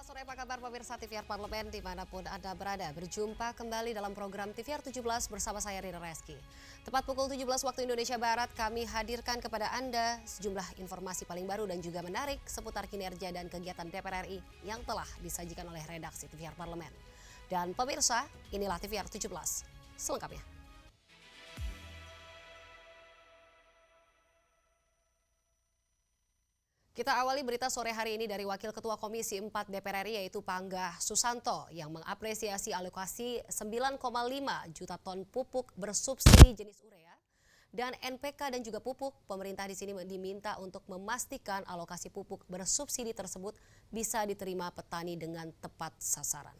Selamat sore, apa kabar pemirsa TVR Parlemen dimanapun Anda berada. Berjumpa kembali dalam program TVR 17 bersama saya Rina Reski. Tepat pukul 17 waktu Indonesia Barat, kami hadirkan kepada Anda sejumlah informasi paling baru dan juga menarik seputar kinerja dan kegiatan DPR RI yang telah disajikan oleh redaksi TVR Parlemen. Dan pemirsa, inilah TVR 17 selengkapnya. Kita awali berita sore hari ini dari Wakil Ketua Komisi 4 DPR RI yaitu Pangga Susanto yang mengapresiasi alokasi 9,5 juta ton pupuk bersubsidi jenis urea dan NPK dan juga pupuk. Pemerintah di sini diminta untuk memastikan alokasi pupuk bersubsidi tersebut bisa diterima petani dengan tepat sasaran.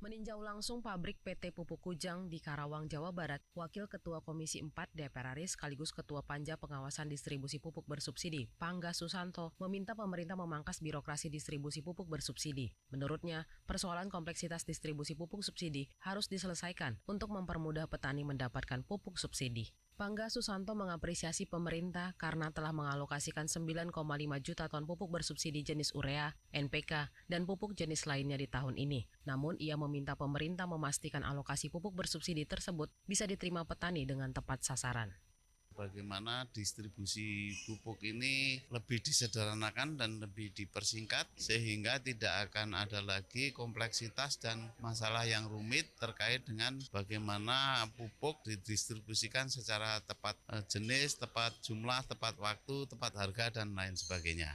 Meninjau langsung pabrik PT Pupuk Kujang di Karawang, Jawa Barat, Wakil Ketua Komisi 4 DPR RI sekaligus Ketua Panja Pengawasan Distribusi Pupuk Bersubsidi, Pangga Susanto, meminta pemerintah memangkas birokrasi distribusi pupuk bersubsidi. Menurutnya, persoalan kompleksitas distribusi pupuk subsidi harus diselesaikan untuk mempermudah petani mendapatkan pupuk subsidi. Pangga Susanto mengapresiasi pemerintah karena telah mengalokasikan 9,5 juta ton pupuk bersubsidi jenis urea, NPK, dan pupuk jenis lainnya di tahun ini. Namun, ia meminta pemerintah memastikan alokasi pupuk bersubsidi tersebut bisa diterima petani dengan tepat sasaran. Bagaimana distribusi pupuk ini lebih disederhanakan dan lebih dipersingkat sehingga tidak akan ada lagi kompleksitas dan masalah yang rumit terkait dengan bagaimana pupuk didistribusikan secara tepat jenis, tepat jumlah, tepat waktu, tepat harga, dan lain sebagainya.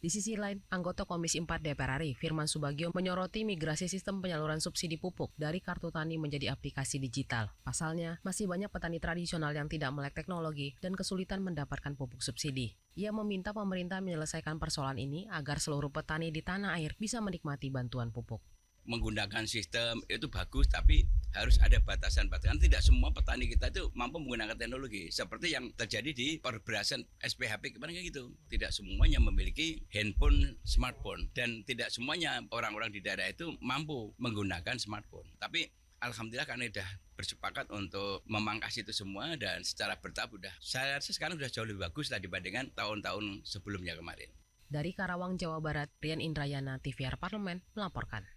Di sisi lain, anggota Komisi 4 DPR RI, Firman Subagio, menyoroti migrasi sistem penyaluran subsidi pupuk dari kartu tani menjadi aplikasi digital. Pasalnya, masih banyak petani tradisional yang tidak melek teknologi dan kesulitan mendapatkan pupuk subsidi. Ia meminta pemerintah menyelesaikan persoalan ini agar seluruh petani di tanah air bisa menikmati bantuan pupuk. Menggunakan sistem itu bagus, tapi harus ada batasan-batasan. Tidak semua petani kita itu mampu menggunakan teknologi. Seperti yang terjadi di perberasan SPHP kemarin kayak gitu. Tidak semuanya memiliki handphone, smartphone. Dan tidak semuanya orang-orang di daerah itu mampu menggunakan smartphone. Tapi alhamdulillah karena sudah bersepakat untuk memangkas itu semua dan secara bertahap saya rasa sekarang sudah jauh lebih bagus lah dibandingkan tahun-tahun sebelumnya kemarin. Dari Karawang, Jawa Barat, Rian Indrayana, TVR Parlemen melaporkan.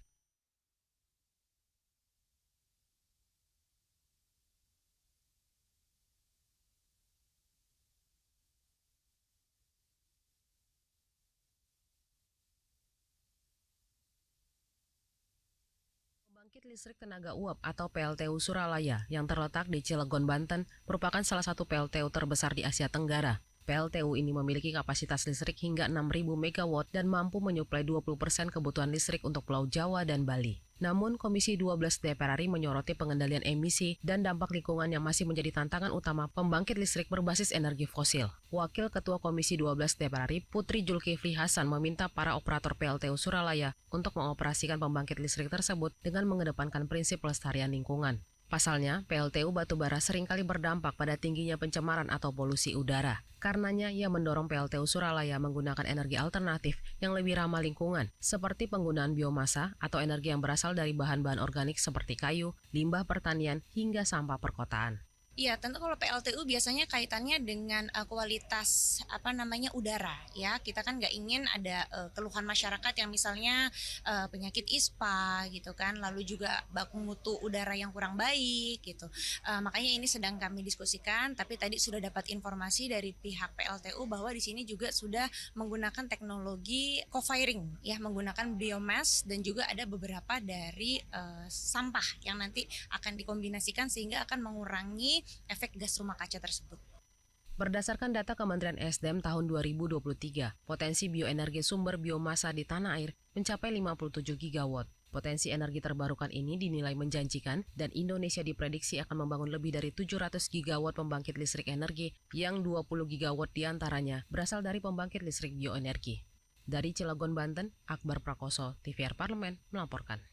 Pembangkit listrik tenaga uap atau PLTU Suralaya yang terletak di Cilegon, Banten merupakan salah satu PLTU terbesar di Asia Tenggara. PLTU ini memiliki kapasitas listrik hingga 6.000 MW dan mampu menyuplai 20% kebutuhan listrik untuk Pulau Jawa dan Bali. Namun, Komisi 12 DPR RI menyoroti pengendalian emisi dan dampak lingkungan yang masih menjadi tantangan utama pembangkit listrik berbasis energi fosil. Wakil Ketua Komisi 12 DPR RI, Putri Julkifli Hasan, meminta para operator PLTU Suralaya untuk mengoperasikan pembangkit listrik tersebut dengan mengedepankan prinsip pelestarian lingkungan. Pasalnya, PLTU batubara seringkali berdampak pada tingginya pencemaran atau polusi udara. Karenanya, ia mendorong PLTU Suralaya menggunakan energi alternatif yang lebih ramah lingkungan, seperti penggunaan biomasa atau energi yang berasal dari bahan-bahan organik seperti kayu, limbah pertanian, hingga sampah perkotaan. Iya, tentu kalau PLTU biasanya kaitannya dengan kualitas udara ya. Kita kan nggak ingin ada keluhan masyarakat yang misalnya penyakit ISPA gitu kan, lalu juga baku mutu udara yang kurang baik gitu. Makanya ini sedang kami diskusikan, tapi tadi sudah dapat informasi dari pihak PLTU bahwa di sini juga sudah menggunakan teknologi co-firing ya, menggunakan biomass dan juga ada beberapa dari sampah yang nanti akan dikombinasikan sehingga akan mengurangi efek gas rumah kaca tersebut. Berdasarkan data Kementerian SDM tahun 2023, potensi bioenergi sumber biomasa di tanah air mencapai 57 gigawatt. Potensi energi terbarukan ini dinilai menjanjikan dan Indonesia diprediksi akan membangun lebih dari 700 gigawatt pembangkit listrik energi yang 20 gigawatt diantaranya berasal dari pembangkit listrik bioenergi. Dari Cilegon, Banten, Akbar Prakoso, TVR Parlemen melaporkan.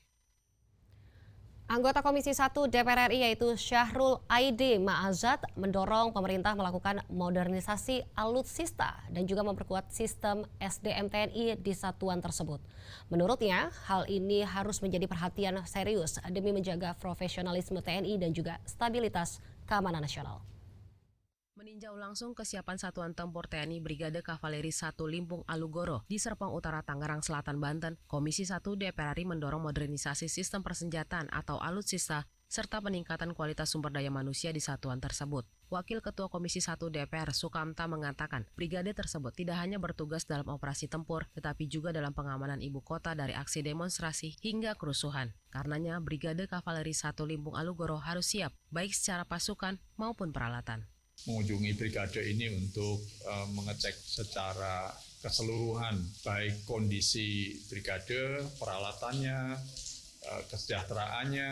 Anggota Komisi 1 DPR RI yaitu Syahrul Aidi Ma'azat mendorong pemerintah melakukan modernisasi alutsista dan juga memperkuat sistem SDM TNI di satuan tersebut. Menurutnya, hal ini harus menjadi perhatian serius demi menjaga profesionalisme TNI dan juga stabilitas keamanan nasional. Meninjau langsung kesiapan Satuan Tempur TNI Brigade Kavaleri 1 Limpung Alugoro di Serpong Utara, Tangerang Selatan, Banten, Komisi 1 DPR RI mendorong modernisasi sistem persenjataan atau alutsista serta peningkatan kualitas sumber daya manusia di satuan tersebut. Wakil Ketua Komisi 1 DPR Sukamta mengatakan, brigade tersebut tidak hanya bertugas dalam operasi tempur, tetapi juga dalam pengamanan ibu kota dari aksi demonstrasi hingga kerusuhan. Karenanya, Brigade Kavaleri 1 Limpung Alugoro harus siap, baik secara pasukan maupun peralatan. Mengunjungi brigade ini untuk mengecek secara keseluruhan baik kondisi brigade, peralatannya, kesejahteraannya,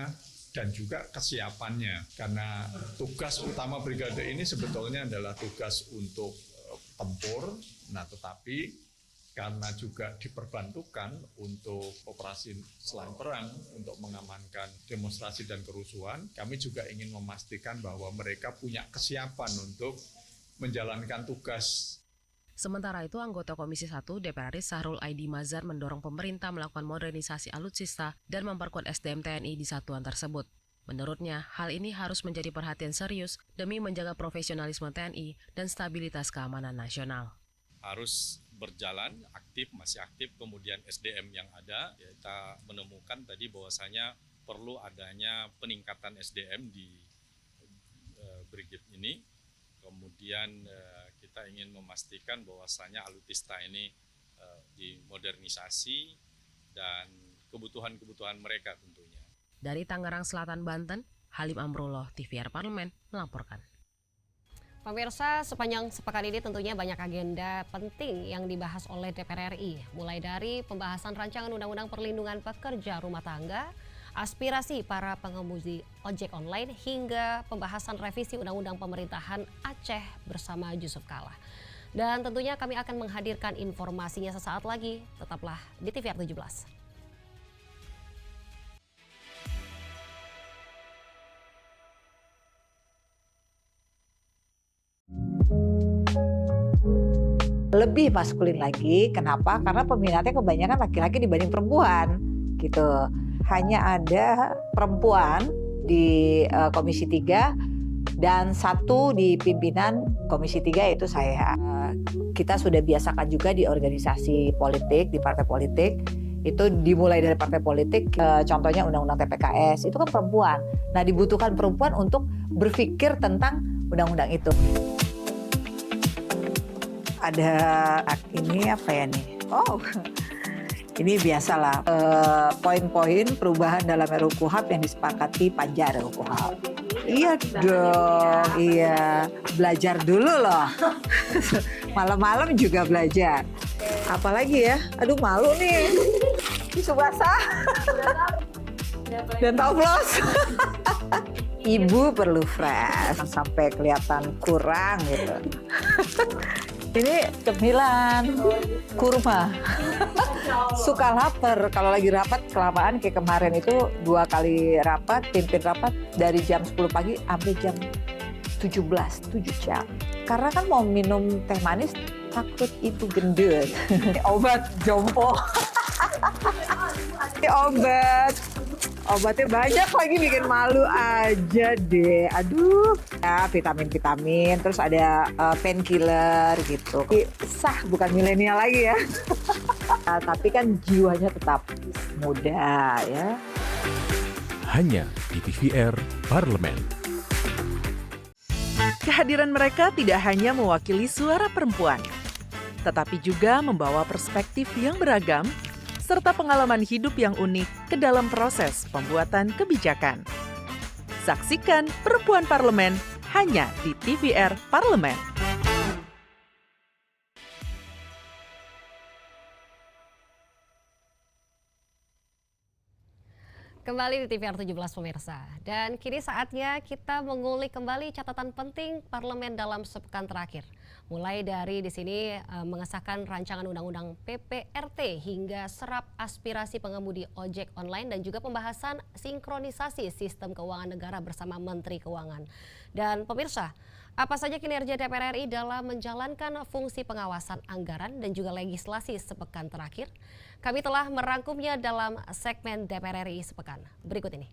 dan juga kesiapannya. Karena tugas utama brigade ini sebetulnya adalah tugas untuk tempur, nah tetapi karena juga diperbantukan untuk operasi selain perang, untuk mengamankan demonstrasi dan kerusuhan, kami juga ingin memastikan bahwa mereka punya kesiapan untuk menjalankan tugas. Sementara itu, anggota Komisi 1 DPR RI Sahrul Aidi Mazhar mendorong pemerintah melakukan modernisasi alutsista dan memperkuat SDM TNI di satuan tersebut. Menurutnya, hal ini harus menjadi perhatian serius demi menjaga profesionalisme TNI dan stabilitas keamanan nasional. Harus berjalan masih aktif, kemudian SDM yang ada, kita menemukan tadi bahwasanya perlu adanya peningkatan SDM di brigade ini. Kemudian kita ingin memastikan bahwasanya alutsista ini dimodernisasi dan kebutuhan-kebutuhan mereka tentunya. Dari Tangerang Selatan, Banten, Halim Amrullah, TVR Parlemen melaporkan. Pemirsa, sepanjang sepekan ini tentunya banyak agenda penting yang dibahas oleh DPR RI. Mulai dari pembahasan rancangan Undang-Undang Perlindungan Pekerja Rumah Tangga, aspirasi para pengemudi ojek online, hingga pembahasan revisi Undang-Undang Pemerintahan Aceh bersama Yusuf Kala. Dan tentunya kami akan menghadirkan informasinya sesaat lagi. Tetaplah di TVR 17. Lebih maskulin lagi, kenapa? Karena peminatnya kebanyakan laki-laki dibanding perempuan, gitu. Hanya ada perempuan di Komisi 3 dan 1 di pimpinan Komisi 3 yaitu saya. Kita sudah biasakan juga di organisasi politik, di partai politik, itu dimulai dari partai politik, contohnya Undang-Undang TPKS, itu kan perempuan. Nah, dibutuhkan perempuan untuk berpikir tentang undang-undang itu. Ada ini apa ya nih? Oh, ini biasalah poin-poin perubahan dalam RUU KUHP yang disepakati panja RUU KUHP. Iya dong, iya. Belajar dulu loh. Malam-malam juga belajar. Apalagi ya? Aduh malu nih. Tisu basah. Dan toplos. Ibu perlu fresh sampai kelihatan kurang gitu. Ini cemilan, kurma. Suka lapar kalau lagi rapat kelamaan kayak kemarin itu 2 kali rapat, pimpin rapat dari jam 10 pagi sampai jam 17, 7 jam. Karena kan mau minum teh manis takut itu gendut. Obat jompo. Obatnya banyak lagi bikin malu aja deh. Aduh. Ya, vitamin-vitamin, terus ada painkiller gitu. Sah, bukan milenial lagi ya. Tapi kan jiwanya tetap muda ya. Hanya di TVR Parlemen. Kehadiran mereka tidak hanya mewakili suara perempuan, tetapi juga membawa perspektif yang beragam serta pengalaman hidup yang unik ke dalam proses pembuatan kebijakan. Saksikan Perempuan Parlemen hanya di TVR Parlemen. Kembali di TVR 17 pemirsa. Dan kini saatnya kita mengulik kembali catatan penting parlemen dalam sepekan terakhir. Mulai dari di sini mengesahkan rancangan undang-undang PPRT hingga serap aspirasi pengemudi ojek online dan juga pembahasan sinkronisasi sistem keuangan negara bersama Menteri Keuangan. Dan pemirsa, apa saja kinerja DPR RI dalam menjalankan fungsi pengawasan anggaran dan juga legislasi sepekan terakhir? Kami telah merangkumnya dalam segmen DPR RI sepekan. Berikut ini.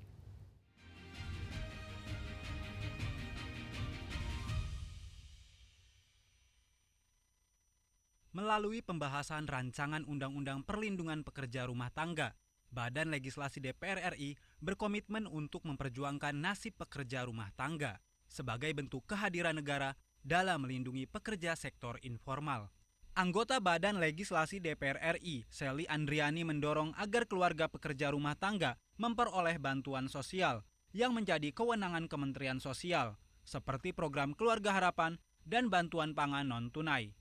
melalui pembahasan rancangan Undang-Undang Perlindungan Pekerja Rumah Tangga. Badan Legislasi DPR RI berkomitmen untuk memperjuangkan nasib pekerja rumah tangga sebagai bentuk kehadiran negara dalam melindungi pekerja sektor informal. Anggota Badan Legislasi DPR RI, Sely Andriani, mendorong agar keluarga pekerja rumah tangga memperoleh bantuan sosial yang menjadi kewenangan Kementerian Sosial, seperti program Keluarga Harapan dan bantuan pangan non-tunai.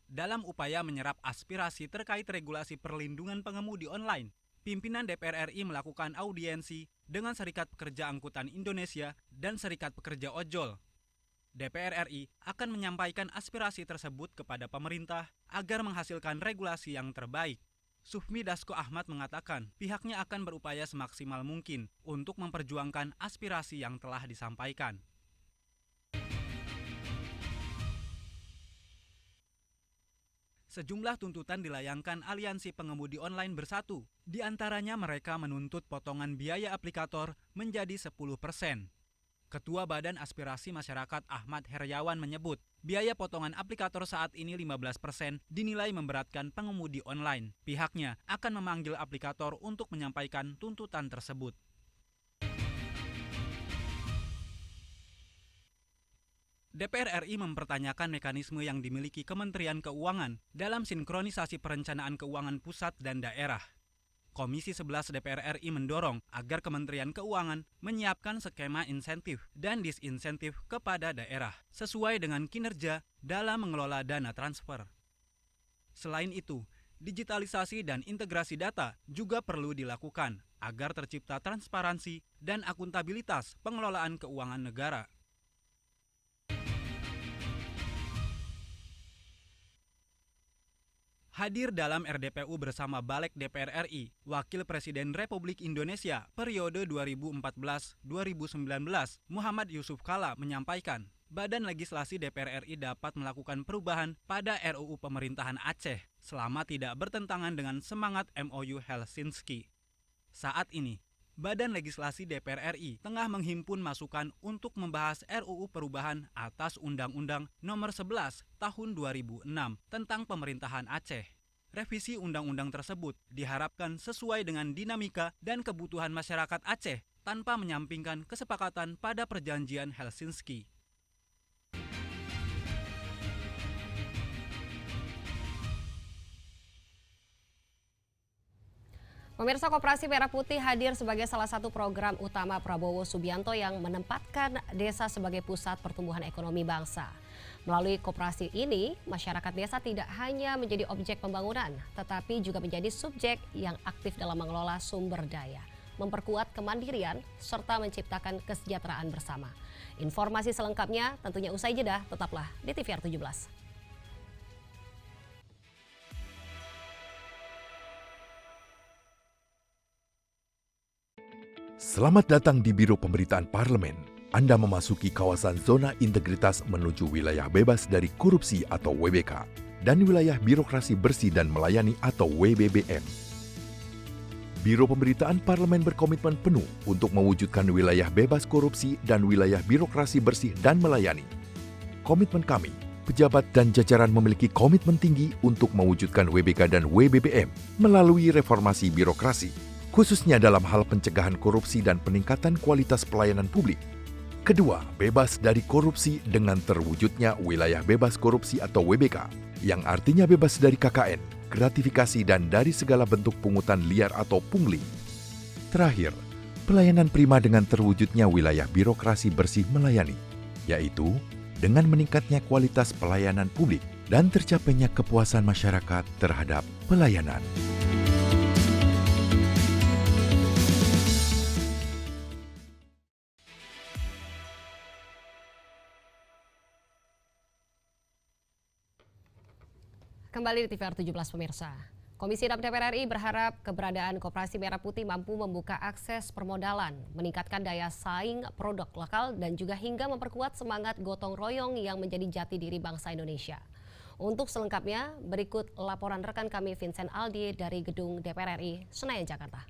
Dalam upaya menyerap aspirasi terkait regulasi perlindungan pengemudi online, pimpinan DPR RI melakukan audiensi dengan Serikat Pekerja Angkutan Indonesia dan Serikat Pekerja Ojol. DPR RI akan menyampaikan aspirasi tersebut kepada pemerintah agar menghasilkan regulasi yang terbaik. Sufmi Dasko Ahmad mengatakan pihaknya akan berupaya semaksimal mungkin untuk memperjuangkan aspirasi yang telah disampaikan. Sejumlah tuntutan dilayangkan Aliansi Pengemudi Online Bersatu. Di antaranya mereka menuntut potongan biaya aplikator menjadi 10%. Ketua Badan Aspirasi Masyarakat Ahmad Heriawan menyebut, biaya potongan aplikator saat ini 15% dinilai memberatkan pengemudi online. Pihaknya akan memanggil aplikator untuk menyampaikan tuntutan tersebut. DPR RI mempertanyakan mekanisme yang dimiliki Kementerian Keuangan dalam sinkronisasi perencanaan keuangan pusat dan daerah. Komisi 11 DPR RI mendorong agar Kementerian Keuangan menyiapkan skema insentif dan disinsentif kepada daerah sesuai dengan kinerja dalam mengelola dana transfer. Selain itu, digitalisasi dan integrasi data juga perlu dilakukan agar tercipta transparansi dan akuntabilitas pengelolaan keuangan negara. Hadir dalam RDPU bersama Balik DPR RI, Wakil Presiden Republik Indonesia periode 2014-2019, Muhammad Yusuf Kala menyampaikan, Badan Legislasi DPR RI dapat melakukan perubahan pada RUU Pemerintahan Aceh selama tidak bertentangan dengan semangat MOU Helsinki. Saat ini, Badan Legislasi DPR RI tengah menghimpun masukan untuk membahas RUU perubahan atas Undang-Undang Nomor 11 Tahun 2006 tentang Pemerintahan Aceh. Revisi undang-undang tersebut diharapkan sesuai dengan dinamika dan kebutuhan masyarakat Aceh tanpa menyampingkan kesepakatan pada Perjanjian Helsinki. Pemirsa, Koperasi Merah Putih hadir sebagai salah satu program utama Prabowo Subianto yang menempatkan desa sebagai pusat pertumbuhan ekonomi bangsa. Melalui koperasi ini, masyarakat desa tidak hanya menjadi objek pembangunan, tetapi juga menjadi subjek yang aktif dalam mengelola sumber daya, memperkuat kemandirian, serta menciptakan kesejahteraan bersama. Informasi selengkapnya tentunya usai jeda, tetaplah di TVR 17. Selamat datang di Biro Pemberitaan Parlemen. Anda memasuki kawasan zona integritas menuju wilayah bebas dari korupsi atau WBK dan wilayah birokrasi bersih dan melayani atau WBBM. Biro Pemberitaan Parlemen berkomitmen penuh untuk mewujudkan wilayah bebas korupsi dan wilayah birokrasi bersih dan melayani. Komitmen kami, pejabat dan jajaran memiliki komitmen tinggi untuk mewujudkan WBK dan WBBM melalui reformasi birokrasi, khususnya dalam hal pencegahan korupsi dan peningkatan kualitas pelayanan publik. Kedua, bebas dari korupsi dengan terwujudnya wilayah bebas korupsi atau WBK, yang artinya bebas dari KKN, gratifikasi dan dari segala bentuk pungutan liar atau pungli. Terakhir, pelayanan prima dengan terwujudnya wilayah birokrasi bersih melayani, yaitu dengan meningkatnya kualitas pelayanan publik dan tercapainya kepuasan masyarakat terhadap pelayanan. Kembali di TVR 17 pemirsa. Komisi 6 DPR RI berharap keberadaan Koperasi Merah Putih mampu membuka akses permodalan, meningkatkan daya saing produk lokal dan juga hingga memperkuat semangat gotong royong yang menjadi jati diri bangsa Indonesia. Untuk selengkapnya, berikut laporan rekan kami Vincent Aldi dari Gedung DPR RI, Senayan, Jakarta.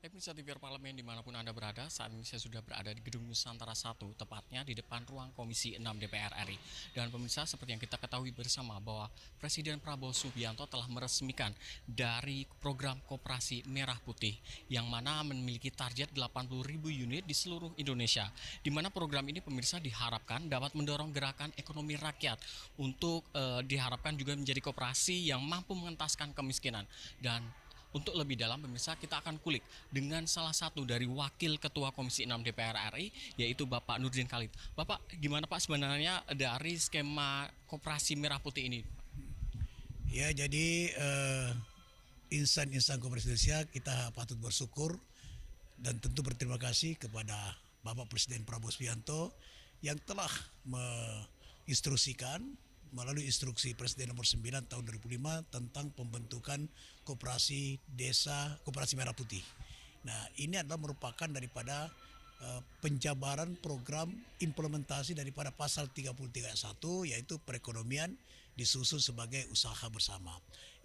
Pemirsa TVR Parlemen dimanapun Anda berada, saat ini saya sudah berada di Gedung Nusantara 1, tepatnya di depan ruang Komisi 6 DPR RI. Dan pemirsa, seperti yang kita ketahui bersama bahwa Presiden Prabowo Subianto telah meresmikan dari program Koperasi Merah Putih, yang mana memiliki target 80.000 unit di seluruh Indonesia. Di mana program ini pemirsa diharapkan dapat mendorong gerakan ekonomi rakyat untuk diharapkan juga menjadi koperasi yang mampu mengentaskan kemiskinan. Dan untuk lebih dalam pemirsa, kita akan kulik dengan salah satu dari Wakil Ketua Komisi 6 DPR RI, yaitu Bapak Nurdin Khalid. Bapak, gimana Pak sebenarnya dari skema Koperasi Merah Putih ini? Ya, jadi insan-insan Koperasi Indonesia kita patut bersyukur dan tentu berterima kasih kepada Bapak Presiden Prabowo Subianto yang telah menginstruksikan melalui instruksi Presiden nomor 9 tahun 2005 tentang pembentukan koperasi desa Koperasi Merah Putih. Nah, ini adalah merupakan daripada penjabaran program implementasi daripada pasal 33 ayat 1, yaitu perekonomian disusun sebagai usaha bersama.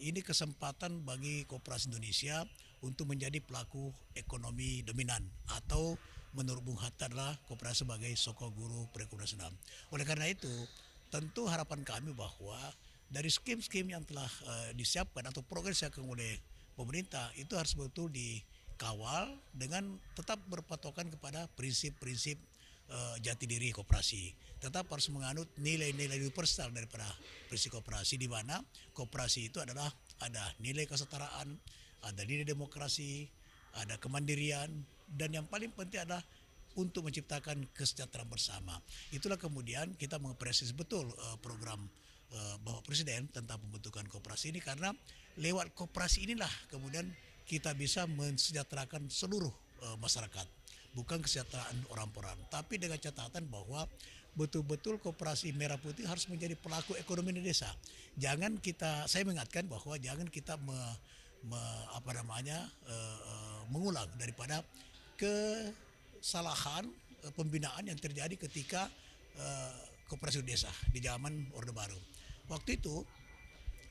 Ini kesempatan bagi Koperasi Indonesia untuk menjadi pelaku ekonomi dominan, atau menurut Bung Hatta adalah koperasi sebagai sokong guru perekonomian nasional. Oleh karena itu, tentu harapan kami bahwa dari skim-skim yang telah disiapkan atau program yang disiapkan oleh pemerintah itu harus betul dikawal dengan tetap berpatokan kepada prinsip-prinsip jati diri koperasi. Tetap harus menganut nilai-nilai universal daripada prinsip koperasi, di mana koperasi itu adalah ada nilai kesetaraan, ada nilai demokrasi, ada kemandirian, dan yang paling penting adalah untuk menciptakan kesejahteraan bersama. Itulah kemudian kita mengapresiasi betul program Bapak Presiden tentang pembentukan koperasi ini, karena lewat koperasi inilah kemudian kita bisa mensejahterakan seluruh masyarakat. Bukan kesejahteraan orang per orang, tapi dengan catatan bahwa betul-betul Koperasi Merah Putih harus menjadi pelaku ekonomi di desa. Jangan kita, saya mengingatkan bahwa jangan kita mengulang daripada kesalahan pembinaan yang terjadi ketika koperasi desa di zaman Orde Baru. Waktu itu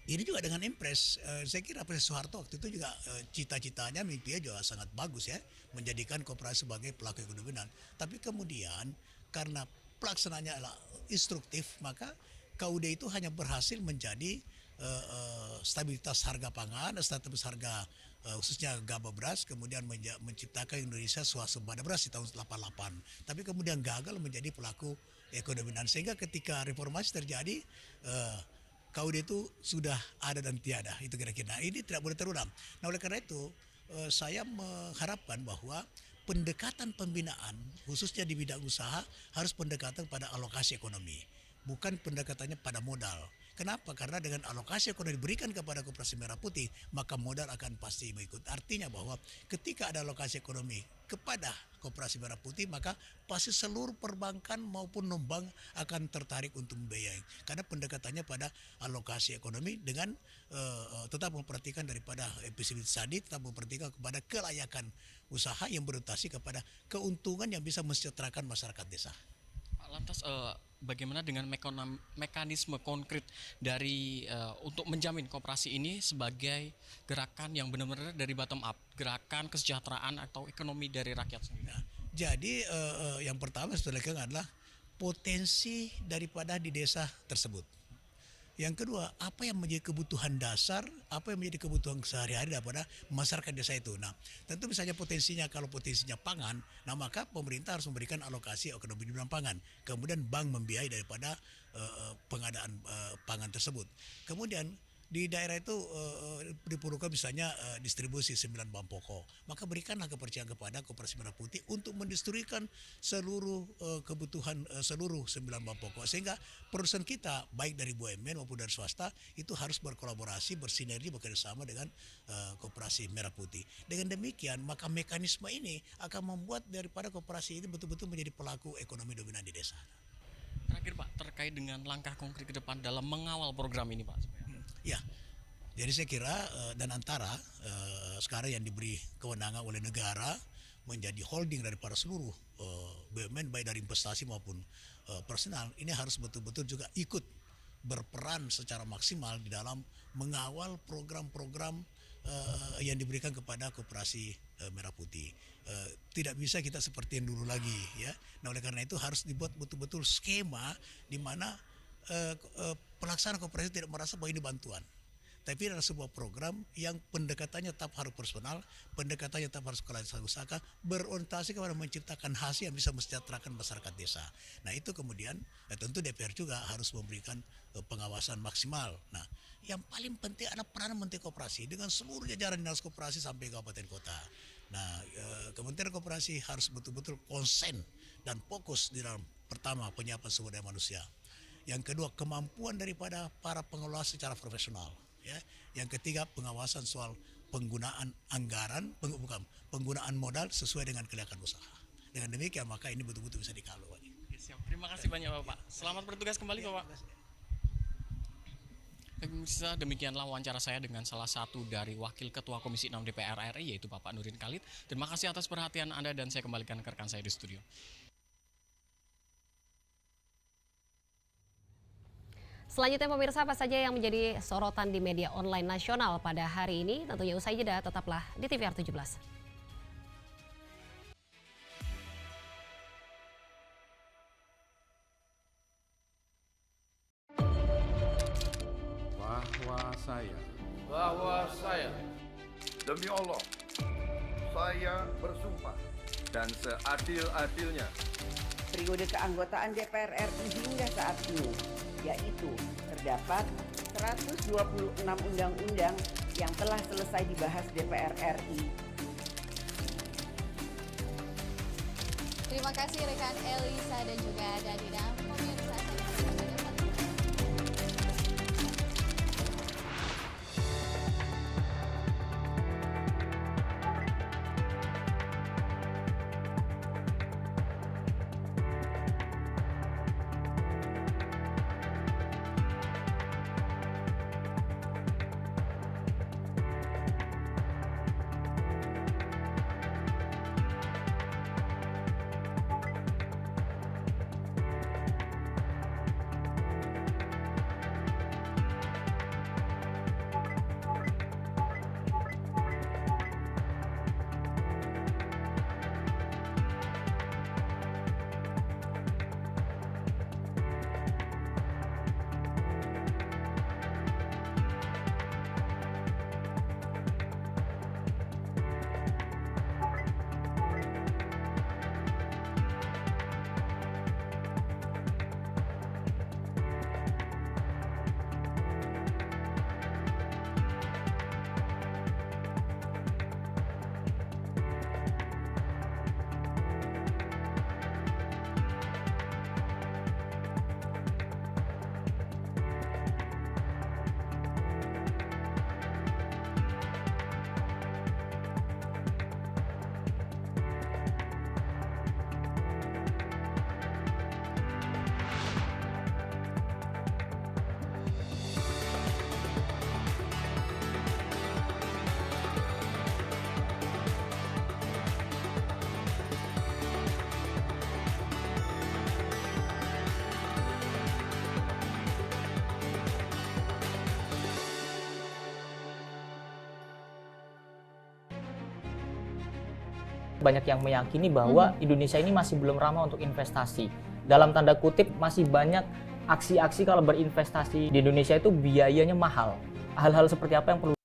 ini juga dengan impres, saya kira Presiden Soeharto waktu itu juga cita-citanya, mimpinya juga sangat bagus ya, menjadikan koperasi sebagai pelaku ekonomi. Tapi kemudian karena pelaksananya adalah instruktif, maka KUD itu hanya berhasil menjadi stabilitas harga pangan, stabilitas harga khususnya gabah beras, kemudian menciptakan Indonesia swasembada beras di tahun 88. Tapi kemudian gagal menjadi pelaku ekonomi, sehingga ketika reformasi terjadi, KUD itu sudah ada dan tiada, itu kira-kira. Nah, ini tidak boleh terulang. Nah, oleh karena itu saya mengharapkan bahwa pendekatan pembinaan khususnya di bidang usaha harus pendekatan pada alokasi ekonomi, bukan pendekatannya pada modal. Kenapa? Karena dengan alokasi ekonomi diberikan kepada Koperasi Merah Putih, maka modal akan pasti mengikut. Artinya bahwa ketika ada alokasi ekonomi kepada Koperasi Merah Putih, maka pasti seluruh perbankan maupun non-bank akan tertarik untuk membiayai. Karena pendekatannya pada alokasi ekonomi dengan tetap memperhatikan daripada efisiensi tadi, tetap memperhatikan kepada kelayakan usaha yang berorientasi kepada keuntungan yang bisa mensejahterakan masyarakat desa. Lantas bagaimana dengan mekanisme konkret dari untuk menjamin koperasi ini sebagai gerakan yang benar-benar dari bottom up, gerakan kesejahteraan atau ekonomi dari rakyat sendiri? Nah, jadi yang pertama sebetulnya adalah potensi daripada di desa tersebut. Yang kedua, apa yang menjadi kebutuhan dasar, apa yang menjadi kebutuhan sehari-hari daripada masyarakat desa itu. Nah, tentu misalnya potensinya, kalau potensinya pangan, nah maka pemerintah harus memberikan alokasi ekonomi di bidang pangan. Kemudian bank membiayai daripada pengadaan pangan tersebut. Kemudian di daerah itu diperlukan misalnya distribusi 9 bahan pokok. Maka berikanlah kepercayaan kepada Koperasi Merah Putih untuk mendistribusikan seluruh kebutuhan seluruh 9 bahan pokok. Sehingga perusahaan kita baik dari BUMN maupun dari swasta itu harus berkolaborasi, bersinergi, bekerjasama dengan Koperasi Merah Putih. Dengan demikian maka mekanisme ini akan membuat daripada koperasi ini betul-betul menjadi pelaku ekonomi dominan di desa. Terakhir Pak, terkait dengan langkah konkret ke depan dalam mengawal program ini Pak. Ya, jadi saya kira dan antara sekarang yang diberi kewenangan oleh negara menjadi holding daripada seluruh BUMN baik dari investasi maupun personal, ini harus betul-betul juga ikut berperan secara maksimal di dalam mengawal program-program yang diberikan kepada koperasi Merah Putih. Tidak bisa kita seperti yang dulu lagi ya. Nah oleh karena itu harus dibuat betul-betul skema di mana pelaksana koperasi tidak merasa bahwa ini bantuan. Tapi adalah sebuah program yang pendekatannya tetap harus personal, pendekatannya tetap harus kelancaran usaha, berorientasi kepada menciptakan hasil yang bisa mesejahterakan masyarakat desa. Nah itu kemudian tentu DPR juga harus memberikan pengawasan maksimal. Nah yang paling penting adalah peranan Menteri Koperasi dengan seluruh jajaran dinas koperasi sampai kabupaten kota. Nah Kementerian Koperasi harus betul-betul konsen dan fokus di dalam pertama penyiapan sumber daya manusia. Yang kedua kemampuan daripada para pengelola secara profesional. Ya, yang ketiga pengawasan soal penggunaan anggaran, penggunaan modal sesuai dengan kelihatan usaha. Dengan demikian maka ini betul-betul bisa dikawal. Siap. Terima kasih banyak Bapak. Selamat bertugas kembali Bapak. Pemirsa, demikianlah wawancara saya dengan salah satu dari Wakil Ketua Komisi 6 DPR RI yaitu Bapak Nurdin Khalid. Terima kasih atas perhatian Anda dan saya kembalikan ke rekan saya di studio. Selanjutnya pemirsa, apa saja yang menjadi sorotan di media online nasional pada hari ini? Tentunya usai jeda, tetaplah di TVR 17. Bahwa saya demi Allah saya bersumpah dan seadil-adilnya periode keanggotaan DPR RI hingga saat ini, yaitu terdapat 126 undang-undang yang telah selesai dibahas DPR RI. Terima kasih rekan Elisa dan juga Danina. Pemirsa, banyak yang meyakini bahwa Indonesia ini masih belum ramah untuk investasi. Dalam tanda kutip masih banyak aksi-aksi kalau berinvestasi di Indonesia itu biayanya mahal. Hal-hal seperti apa yang perlu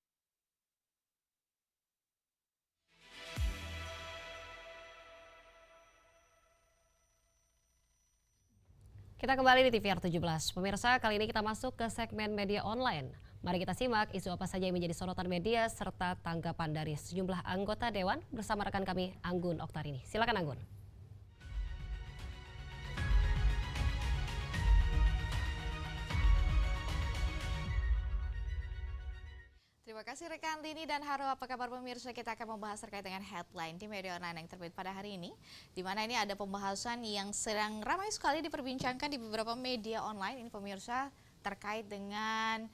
Kita kembali di TVR 17. Pemirsa, kali ini kita masuk ke segmen media online. Mari kita simak isu apa saja yang menjadi sorotan media serta tanggapan dari sejumlah anggota Dewan bersama rekan kami Anggun Oktarini. Silakan Anggun. Terima kasih rekan Lini dan Haro. Apa kabar pemirsa? Kita akan membahas terkait dengan headline di media online yang terbit pada hari ini. Di mana ini ada pembahasan yang sedang ramai sekali diperbincangkan di beberapa media online. Ini pemirsa terkait dengan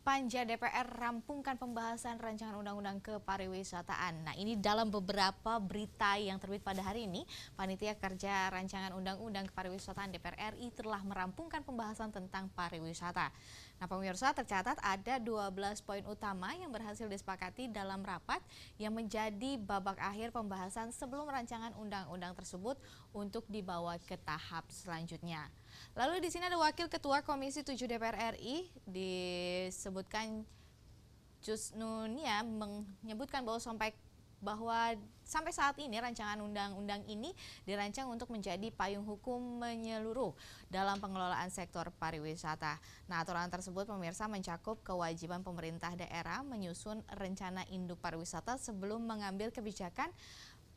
Panja DPR rampungkan pembahasan rancangan undang-undang kepariwisataan. Nah, ini dalam beberapa berita yang terbit pada hari ini, Panitia Kerja Rancangan Undang-Undang Kepariwisataan DPR RI telah merampungkan pembahasan tentang pariwisata. Nah, pemirsa, tercatat ada 12 poin utama yang berhasil disepakati dalam rapat yang menjadi babak akhir pembahasan sebelum rancangan undang-undang tersebut untuk dibawa ke tahap selanjutnya. Lalu di sini ada Wakil Ketua Komisi 7 DPR RI, disebutkan Jusnunia menyebutkan bahwa sampai saat ini rancangan undang-undang ini dirancang untuk menjadi payung hukum menyeluruh dalam pengelolaan sektor pariwisata. Nah, aturan tersebut pemirsa mencakup kewajiban pemerintah daerah menyusun rencana induk pariwisata sebelum mengambil kebijakan,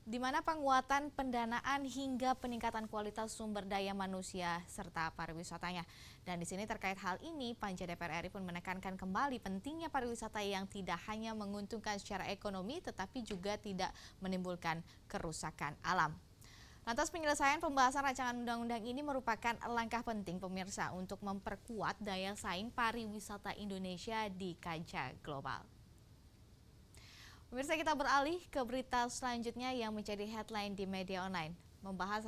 di mana penguatan pendanaan hingga peningkatan kualitas sumber daya manusia serta pariwisatanya. Dan di sini terkait hal ini, Panja DPR RI pun menekankan kembali pentingnya pariwisata yang tidak hanya menguntungkan secara ekonomi, tetapi juga tidak menimbulkan kerusakan alam. Lantas penyelesaian pembahasan rancangan undang-undang ini merupakan langkah penting pemirsa untuk memperkuat daya saing pariwisata Indonesia di kancah global. Pemirsa, kita beralih ke berita selanjutnya yang menjadi headline di media online. Membahas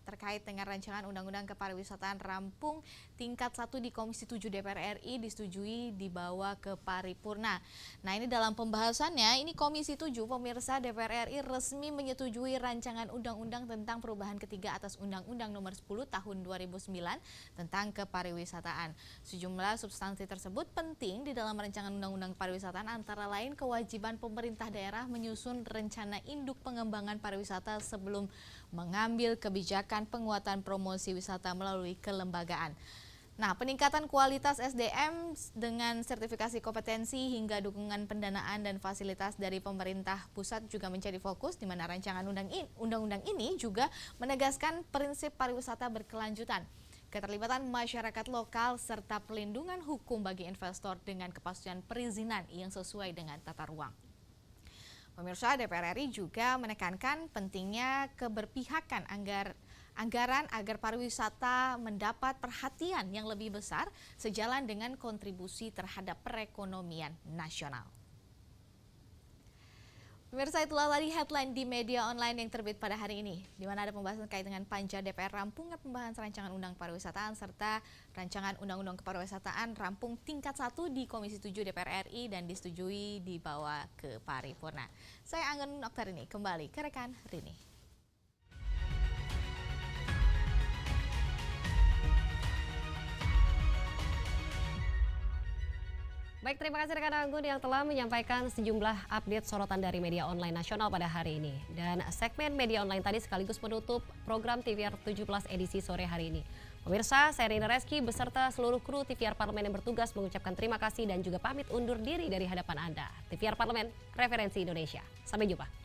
terkait dengan rancangan undang-undang kepariwisataan rampung tingkat 1 di Komisi 7 DPR RI disetujui dibawa ke paripurna. Nah, ini dalam pembahasannya, ini Komisi 7 pemirsa DPR RI resmi menyetujui rancangan undang-undang tentang perubahan ketiga atas Undang-Undang Nomor 10 Tahun 2009 tentang kepariwisataan. Sejumlah substansi tersebut penting di dalam rancangan undang-undang kepariwisataan, antara lain kewajiban pemerintah daerah menyusun rencana induk pengembangan pariwisata sebelum mengambil kebijakan penguatan promosi wisata melalui kelembagaan. Nah, peningkatan kualitas SDM dengan sertifikasi kompetensi hingga dukungan pendanaan dan fasilitas dari pemerintah pusat juga menjadi fokus, di mana rancangan undang-undang ini juga menegaskan prinsip pariwisata berkelanjutan, keterlibatan masyarakat lokal, serta perlindungan hukum bagi investor dengan kepastian perizinan yang sesuai dengan tata ruang. Pemirsa, DPR RI juga menekankan pentingnya keberpihakan anggaran agar pariwisata mendapat perhatian yang lebih besar sejalan dengan kontribusi terhadap perekonomian nasional. Pemirsa, itulah tadi headline di media online yang terbit pada hari ini, di mana ada pembahasan terkait dengan Panja DPR rampungkan pembahasan rancangan undang pariwisataan serta rancangan undang-undang kepariwisataan rampung tingkat 1 di Komisi 7 DPR RI dan disetujui dibawa ke paripurna. Saya Anggun Oktarini, kembali ke rekan Rini. Baik, terima kasih rekan Anggun yang telah menyampaikan sejumlah update sorotan dari media online nasional pada hari ini. Dan segmen media online tadi sekaligus menutup program TVR 17 edisi sore hari ini. Pemirsa, saya Rina Reski beserta seluruh kru TVR Parlemen yang bertugas mengucapkan terima kasih dan juga pamit undur diri dari hadapan Anda. TVR Parlemen, referensi Indonesia. Sampai jumpa.